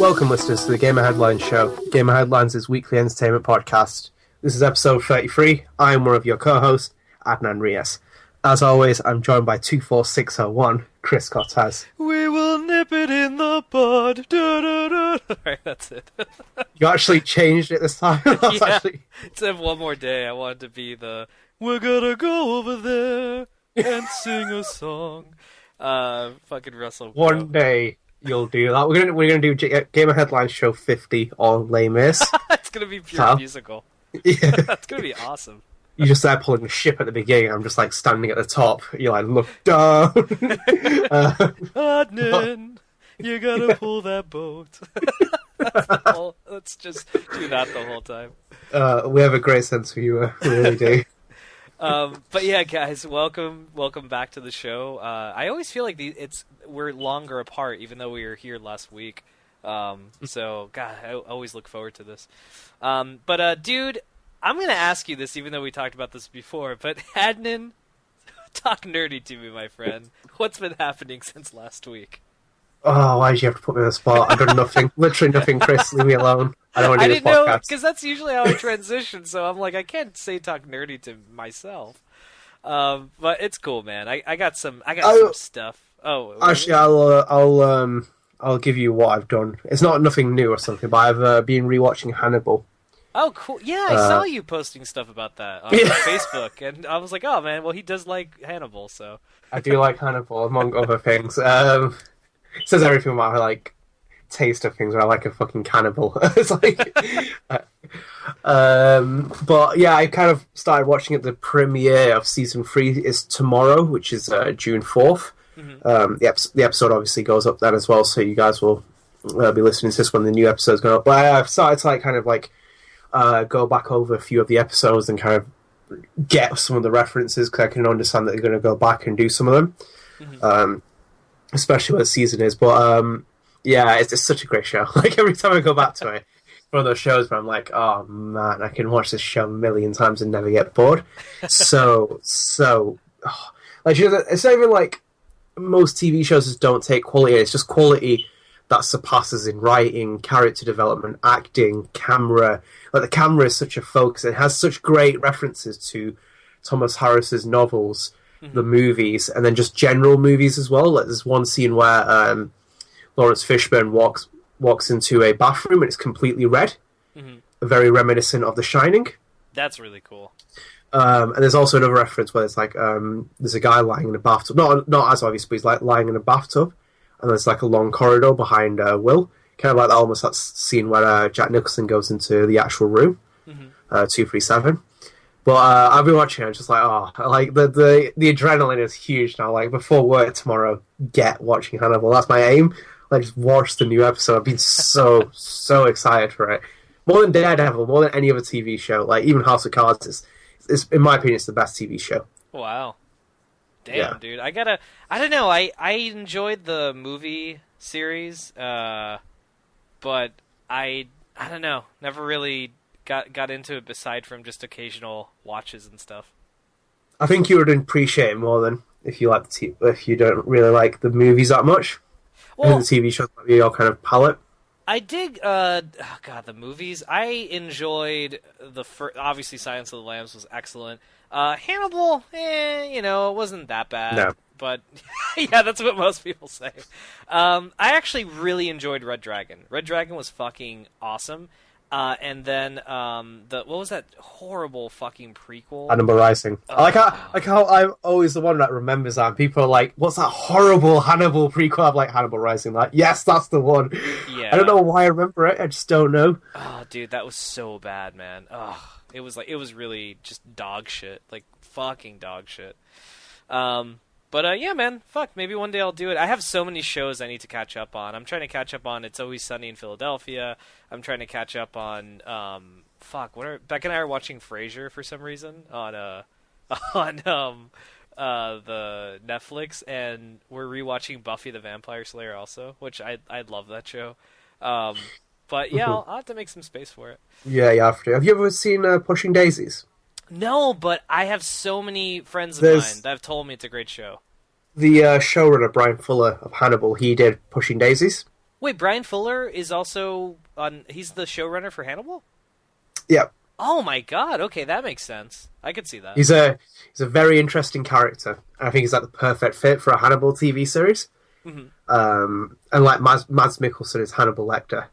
Welcome, listeners, to the Gamer Headlines Show. Gamer Headlines is weekly entertainment podcast. This is episode 33. I am one of your co-hosts, Adnan Rias. As always, I'm joined by 24601, Chris Cortez. We will nip it in the bud. Alright, that's it. You actually changed it this time. Instead of one more day, I wanted to be the we're gonna go over there and sing a song. Fucking Russell. One day you'll do that. We're gonna do Gamer Headlines Show 50 on Les Mis. It's gonna be pure musical. Yeah. That's gonna be awesome. You just start pulling the ship at the beginning. I'm just like standing at the top. You like look down. Adnan, you gotta pull that boat. Let's just do that the whole time. We have a great sense of humor. We really do. But yeah, guys, welcome back to the show. I always feel like we're longer apart, even though we were here last week. So, God, I always look forward to this. But dude, I'm gonna ask you this, even though we talked about this before. But Adnan, talk nerdy to me, my friend. What's been happening since last week? Oh, why did you have to put me on the spot? I've done nothing. Literally nothing, Chris. Leave me alone. I don't want to do this podcast. I didn't know, because that's usually how I transition, so I'm like, I can't say talk nerdy to myself. But it's cool, man. I got some stuff. Oh, actually, I'll give you what I've done. It's not nothing new or something, but I've been rewatching Hannibal. Oh, cool. Yeah, I saw you posting stuff about that on Facebook, and I was like, oh, man, well, he does like Hannibal, so... I do like Hannibal, among other things. It says everything about her, like, taste of things, where I like a fucking cannibal. It's like... but, yeah, I kind of started watching it. The premiere of Season 3 is tomorrow, which is June 4th. Mm-hmm. The episode obviously goes up then as well, so you guys will be listening to this when the new episode's going up. But I've started to, like, kind of, like... go back over a few of the episodes and kind of get some of the references, because I can understand that they're going to go back and do some of them, especially where the season is. But yeah, it's such a great show. Like every time I go back to it, it's one of those shows where I'm like, oh man, I can watch this show a million times and never get bored. Like, it's not even like most TV shows just don't take quality. It's just quality that surpasses in writing, character development, acting, camera. Like, the camera is such a focus. It has such great references to Thomas Harris's novels, the movies, and then just general movies as well. Like, there's one scene where Lawrence Fishburne walks into a bathroom and it's completely red, very reminiscent of The Shining. That's really cool. And there's also another reference where it's like there's a guy lying in a bathtub. Not as obvious, but he's like lying in a bathtub. And there's like a long corridor behind Will, kind of like almost that scene where Jack Nicholson goes into the actual room, 237. But I've been watching it, I'm just like, oh, like the adrenaline is huge now. Like, before work tomorrow, get watching Hannibal. That's my aim. Like, just watch the new episode. I've been so excited for it. More than Daredevil, more than any other TV show. Like, even House of Cards is in my opinion, it's the best TV show. Wow. Damn, dude. I don't know. I enjoyed the movie series, but I don't know. Never really got into it aside from just occasional watches and stuff. I think you would appreciate it more than if you like if you don't really like the movies that much. Well, the TV shows might be your kind of palette. I dig, the movies. I enjoyed obviously Silence of the Lambs was excellent. Hannibal, it wasn't that bad. No. But, yeah, that's what most people say. I actually really enjoyed Red Dragon. Red Dragon was fucking awesome. And then, what was that horrible fucking prequel? Hannibal Rising. I like how I'm always the one that remembers that. And people are like, what's that horrible Hannibal prequel? I'm like, Hannibal Rising. Like, yes, that's the one. Yeah. I don't know why I remember it. I just don't know. Oh, dude, that was so bad, man. Oh, it was really just dog shit. Like, fucking dog shit. But yeah, man, fuck, maybe one day I'll do it. I have so many shows I need to catch up on. I'm trying to catch up on It's Always Sunny in Philadelphia. I'm trying to catch up on, Beck and I are watching Frasier for some reason on the Netflix, and we're rewatching Buffy the Vampire Slayer also, which I love that show. But yeah, I'll have to make some space for it. Yeah, you have to. Have you ever seen Pushing Daisies? No, but I have so many friends of mine that have told me it's a great show. The showrunner, Brian Fuller of Hannibal, he did Pushing Daisies. Wait, Brian Fuller is also on. He's the showrunner for Hannibal. Yeah. Oh my god. Okay, that makes sense. I could see that. He's a very interesting character. I think he's like the perfect fit for a Hannibal TV series. Mm-hmm. And like Mads Mikkelsen is Hannibal Lecter,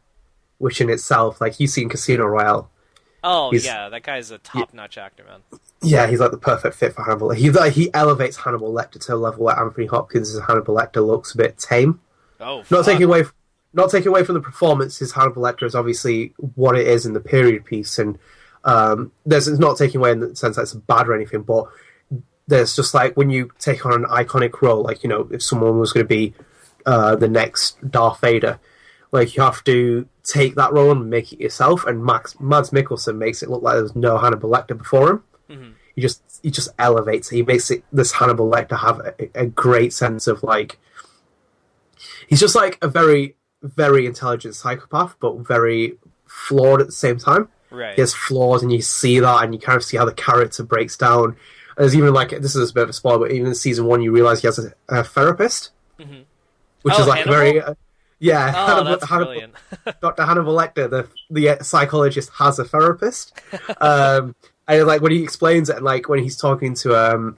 which in itself, like you've seen Casino Royale. Oh yeah, that guy's a top-notch actor, man. Yeah, he's like the perfect fit for Hannibal. He elevates Hannibal Lecter to a level where Anthony Hopkins as Hannibal Lecter looks a bit tame. Oh, not taking away from the performance. His Hannibal Lecter is obviously what it is in the period piece, and it's not taking away in the sense that it's bad or anything, but there's just like when you take on an iconic role, like, you know, if someone was going to be the next Darth Vader, like you have to take that role and make it yourself. And Mads Mikkelsen makes it look like there's no Hannibal Lecter before him. Mm-hmm. He just elevates it. He makes this Hannibal Lecter have a great sense of like he's just like a very, very intelligent psychopath, but very flawed at the same time. Right. He has flaws, and you see that, and you kind of see how the character breaks down. There's even like, this is a bit of a spoiler, but even in season 1, you realize he has a therapist, mm-hmm. which is like Hannibal? very, yeah. Oh, that's brilliant. Dr. Hannibal Lecter, the psychologist, has a therapist, and like when he explains it, and like when he's talking to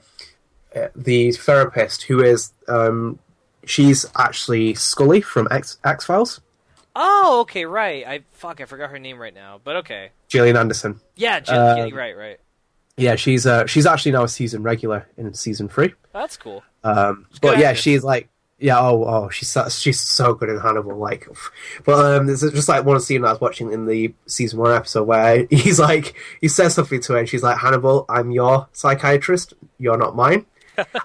the therapist, who is she's actually Scully from X-Files. Oh, okay, right. I forgot her name right now, but okay. Gillian Anderson. Yeah, right. Yeah, she's actually now a season regular in season 3. That's cool. But yeah, she's like, yeah, she's so good in Hannibal. Like, but there's just like one scene I was watching in the season 1 episode where he says something to her, and she's like, Hannibal, I'm your psychiatrist, you're not mine.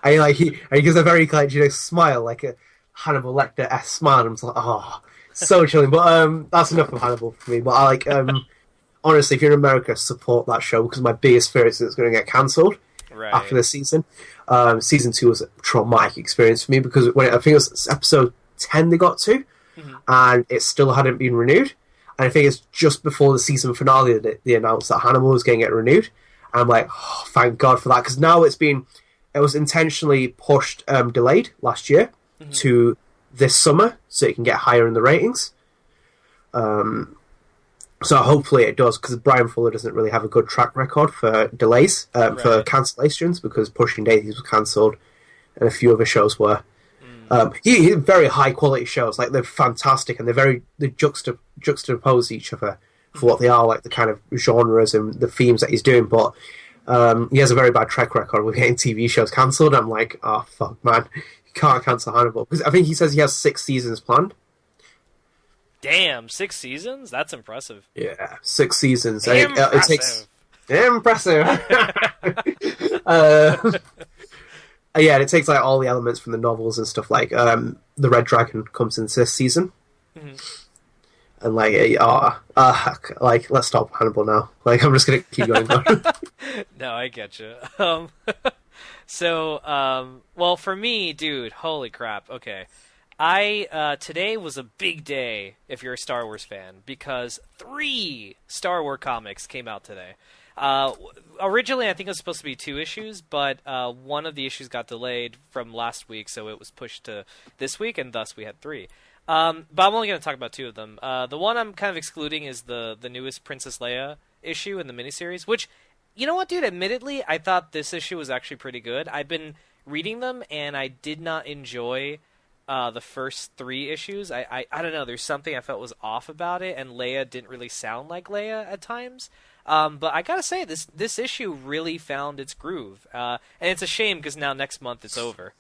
and he gives a very like, smile, like a Hannibal Lecter-esque smile, and I'm just like, oh. So chilling, but that's enough of Hannibal for me. But I like, honestly, if you're in America, support that show, because my biggest fear is that it's going to get cancelled after this season. Season 2 was a traumatic experience for me, because I think it was episode 10 they got to, mm-hmm. and it still hadn't been renewed. And I think it's just before the season finale that they announced that Hannibal was going to get renewed. And I'm like, oh, thank God for that, because now it was intentionally pushed, delayed last year mm-hmm. to this summer, so it can get higher in the ratings. So hopefully it does, because Brian Fuller doesn't really have a good track record for delays, for cancellations, because Pushing Daisies was cancelled, and a few other shows were. He very high quality shows, like they're fantastic, and they juxtapose each other for what they are, like the kind of genres and the themes that he's doing. But he has a very bad track record with getting TV shows cancelled. I'm like, oh fuck, man. Can't cancel Hannibal, because I think he says he has 6 seasons planned. Damn, 6 seasons? That's impressive. Yeah, 6 seasons. Impressive. It takes impressive. Yeah, and it takes like all the elements from the novels and stuff. Like the Red Dragon comes in this season, mm-hmm. and like let's stop Hannibal now. Like I'm just gonna keep going. No, I get you. So, well, for me, dude, holy crap. Okay. Today was a big day if you're a Star Wars fan, because 3 Star Wars comics came out today. Originally, I think it was supposed to be 2 issues, but one of the issues got delayed from last week, so it was pushed to this week, and thus we had 3. But I'm only going to talk about 2 of them. The one I'm kind of excluding is the newest Princess Leia issue in the miniseries, which... You know what, dude? Admittedly, I thought this issue was actually pretty good. I've been reading them, and I did not enjoy the first 3 issues. I don't know. There's something I felt was off about it, and Leia didn't really sound like Leia at times. But I gotta say, this issue really found its groove. And it's a shame, because now next month it's over.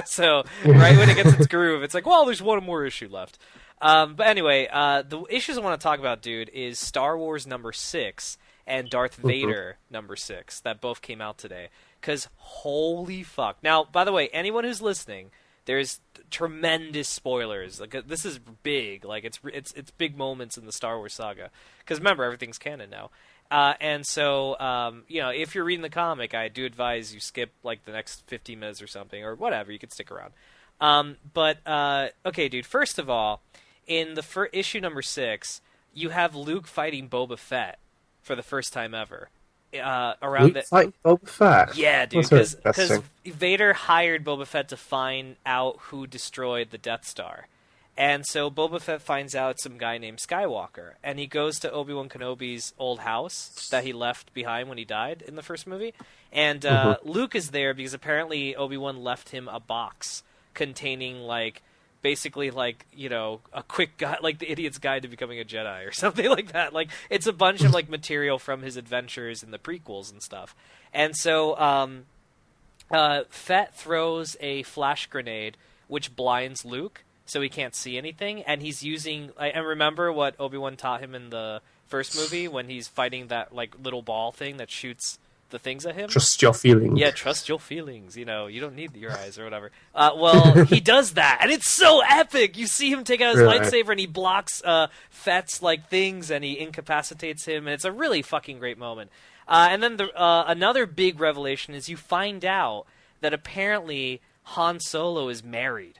So, right when it gets its groove, it's like, well, there's one more issue left. But anyway, the issues I want to talk about, dude, is Star Wars number 6... and Darth Vader number 6 that both came out today. Because holy fuck! Now, by the way, anyone who's listening, there's tremendous spoilers. Like this is big. Like it's big moments in the Star Wars saga. Because remember, everything's canon now. And so, if you're reading the comic, I do advise you skip like the next 15 minutes or something, or whatever. You could stick around. Okay, dude. First of all, in the issue number 6, you have Luke fighting Boba Fett for the first time ever. Fighting Boba Fett? Yeah, dude, because Vader hired Boba Fett to find out who destroyed the Death Star. And so Boba Fett finds out some guy named Skywalker, and he goes to Obi-Wan Kenobi's old house that he left behind when he died in the first movie. And Luke is there because apparently Obi-Wan left him a box containing, like, basically, like, you know, a quick guide, like the idiot's guide to becoming a Jedi or something like that. Like, it's a bunch of, like, material from his adventures in the prequels and stuff. And so Fett throws a flash grenade which blinds Luke, so he can't see anything, and he's using... And remember what Obi-Wan taught him in the first movie when he's fighting that, like, little ball thing that shoots the things at him? Trust your feelings. Yeah, trust your feelings. You know, you don't need your eyes or whatever. Well, he does that, and it's so epic! You see him take out his lightsaber, and he blocks Fett's, like, things, and he incapacitates him, and it's a really fucking great moment. And then another big revelation is you find out that apparently Han Solo is married.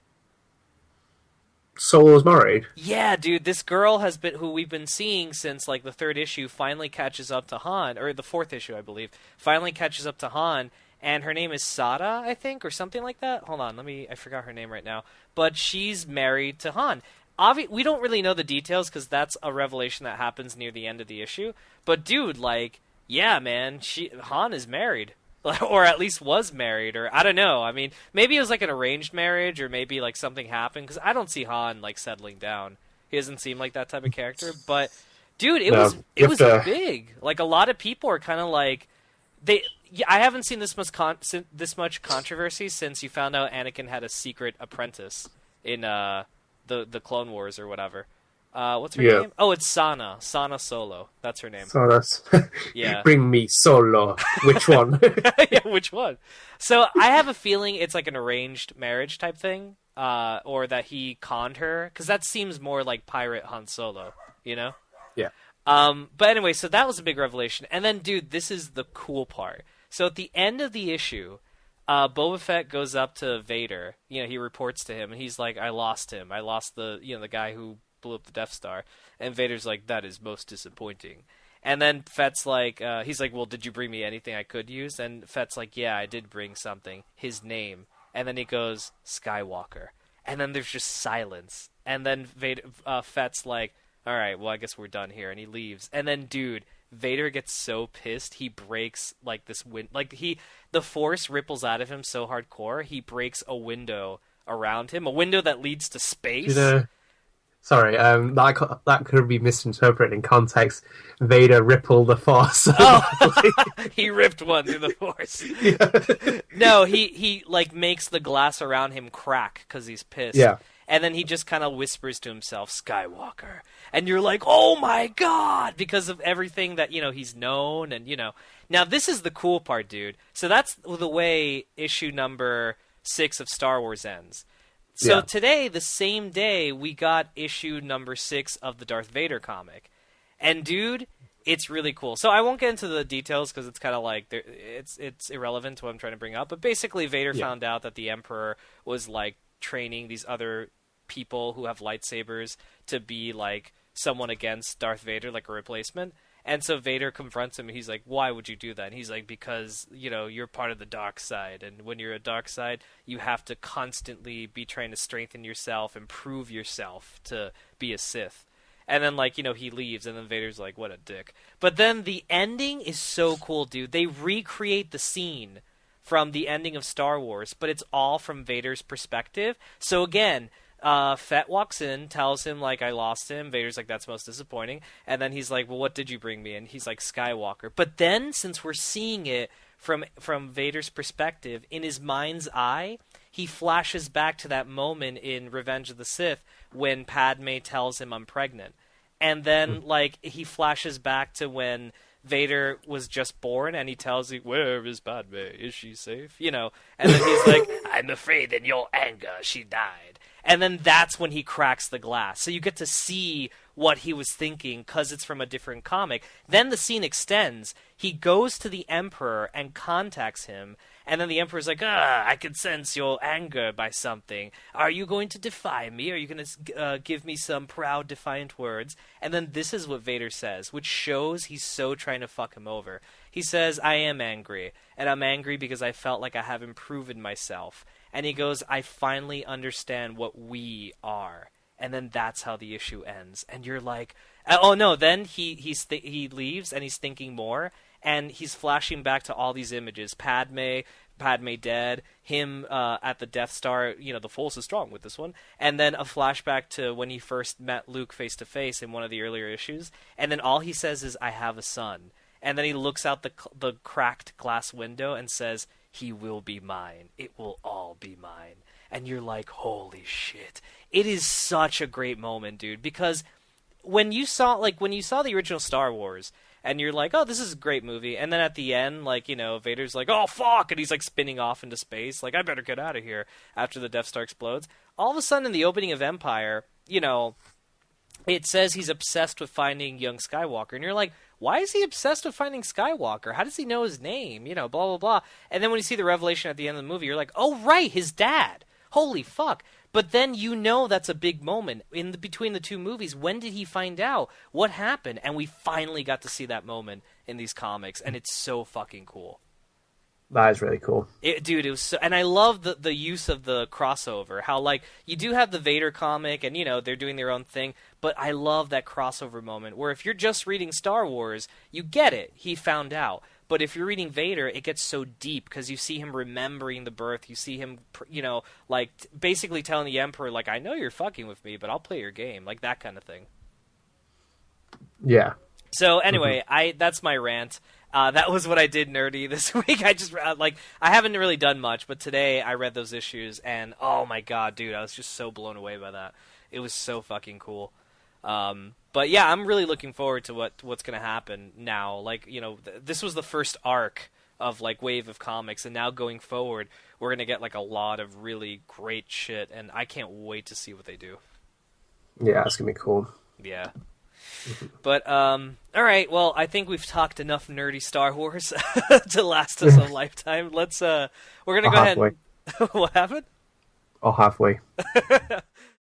Solo's married? Yeah, dude, this girl who we've been seeing since, like, the third issue finally catches up to Han, or the fourth issue, I believe, finally catches up to Han, and her name is Sada, I think, or something like that. Hold on, I forgot her name right now. But she's married to Han. We don't really know the details, because that's a revelation that happens near the end of the issue. But, dude, like, yeah, man, Han is married. Or at least was married, or I don't know. I mean, maybe it was like an arranged marriage, or maybe like something happened, because I don't see Han like settling down. He doesn't seem like that type of character. But dude, it was big. Like, a lot of people are kind of like I haven't seen this much controversy since you found out Anakin had a secret apprentice in the Clone Wars or whatever. What's her name? Oh, it's Sana Solo. That's her name. So that's yeah. Bring me Solo. Which one? Yeah, which one? So I have a feeling it's like an arranged marriage type thing, or that he conned her, because that seems more like pirate Han Solo, you know? Yeah. But anyway, so that was a big revelation. And then, dude, this is the cool part. So at the end of the issue, Boba Fett goes up to Vader. You know, he reports to him, and he's like, "I lost him. I lost the guy who blew up the Death Star." And Vader's like, "That is most disappointing." And then Fett's like, he's like, "Well, did you bring me anything I could use?" And Fett's like, "Yeah, I did bring something. His name." And then he goes, "Skywalker." And then there's just silence. And then Fett's like, "All right, well, I guess we're done here." And he leaves. And then, dude, Vader gets so pissed, he breaks, like, this the Force ripples out of him so hardcore, he breaks a window around him, a window that leads to space. Sorry, that could be misinterpreted in context. Vader rippled the Force. Oh, he ripped one through the Force. Yeah. No, he like makes the glass around him crack because he's pissed. Yeah. And then he just kind of whispers to himself, "Skywalker." And you're like, "Oh my god," because of everything that, he's known, and, Now, this is the cool part, dude. So that's the way issue number 6 of Star Wars ends. So today, the same day, we got issue number 6 of the Darth Vader comic. And, dude, it's really cool. So I won't get into the details because it's kind of like, it's irrelevant to what I'm trying to bring up. But basically, Vader found out that the Emperor was, like, training these other people who have lightsabers to be, like, someone against Darth Vader, like a replacement. And so Vader confronts him, and he's like, "Why would you do that?" And he's like, "Because, you're part of the dark side, and when you're a dark side, you have to constantly be trying to strengthen yourself, improve yourself to be a Sith." And then, like, he leaves, and then Vader's like, "What a dick." But then the ending is so cool, dude. They recreate the scene from the ending of Star Wars, but it's all from Vader's perspective. So again, Fett walks in, tells him, like, "I lost him." Vader's like, "That's most disappointing." And then he's like, "Well, what did you bring me?" And he's like, "Skywalker." But then, since we're seeing it from Vader's perspective, in his mind's eye, he flashes back to that moment in Revenge of the Sith when Padme tells him, "I'm pregnant." And then, like, he flashes back to when Vader was just born, and he tells you, "Where is Padme? Is she safe?" And then he's like, "I'm afraid in your anger she died." And then that's when he cracks the glass. So you get to see what he was thinking because it's from a different comic. Then the scene extends. He goes to the Emperor and contacts him. And then the Emperor's like, "I can sense your anger by something. Are you going to defy me? Are you going to give me some proud, defiant words?" And then this is what Vader says, which shows he's so trying to fuck him over. He says, "I am angry. And I'm angry because I felt like I haven't proven myself." And he goes, "I finally understand what we are." and then that's how the issue ends. And you're like, oh no, then he leaves and he's thinking more, and he's flashing back to all these images: Padme dead, him at the Death Star. The Force is strong with this one, and then a flashback to when he first met Luke face to face in one of the earlier issues, and then all he says is, "I have a son," and then he looks out the cracked glass window and says, "He will be mine. It will all be mine." And you're like, holy shit. It is such a great moment, dude, because when you saw the original Star Wars, and you're like, oh, this is a great movie, and then at the end, Vader's like, oh, fuck, and he's, spinning off into space, I better get out of here after the Death Star explodes. All of a sudden, in the opening of Empire, it says he's obsessed with finding young Skywalker, and you're like, why is he obsessed with finding Skywalker? How does he know his name? Blah, blah, blah. And then when you see the revelation at the end of the movie, you're like, oh, right, his dad. Holy fuck. But then that's a big moment between the two movies. When did he find out? What happened? And we finally got to see that moment in these comics, and it's so fucking cool. That is really cool. Dude, it was so, and I love the use of the crossover. How, you do have the Vader comic, and, they're doing their own thing, but I love that crossover moment where if you're just reading Star Wars, you get it. He found out. But if you're reading Vader, it gets so deep because you see him remembering the birth. You see him, basically telling the Emperor, I know you're fucking with me, but I'll play your game. That kind of thing. Yeah. So anyway, that's my rant. That was what I did nerdy this week. I haven't really done much, but today I read those issues, and oh my god, dude, I was just so blown away by that. It was so fucking cool. But yeah, I'm really looking forward to what's going to happen now. This was the first arc of Wave of Comics, and now going forward, we're going to get a lot of really great shit, and I can't wait to see what they do. Yeah, it's going to be cool. Yeah. But, all right, well, I think we've talked enough nerdy Star Wars to last us a lifetime. We're going to go ahead and... What happened? Oh, halfway.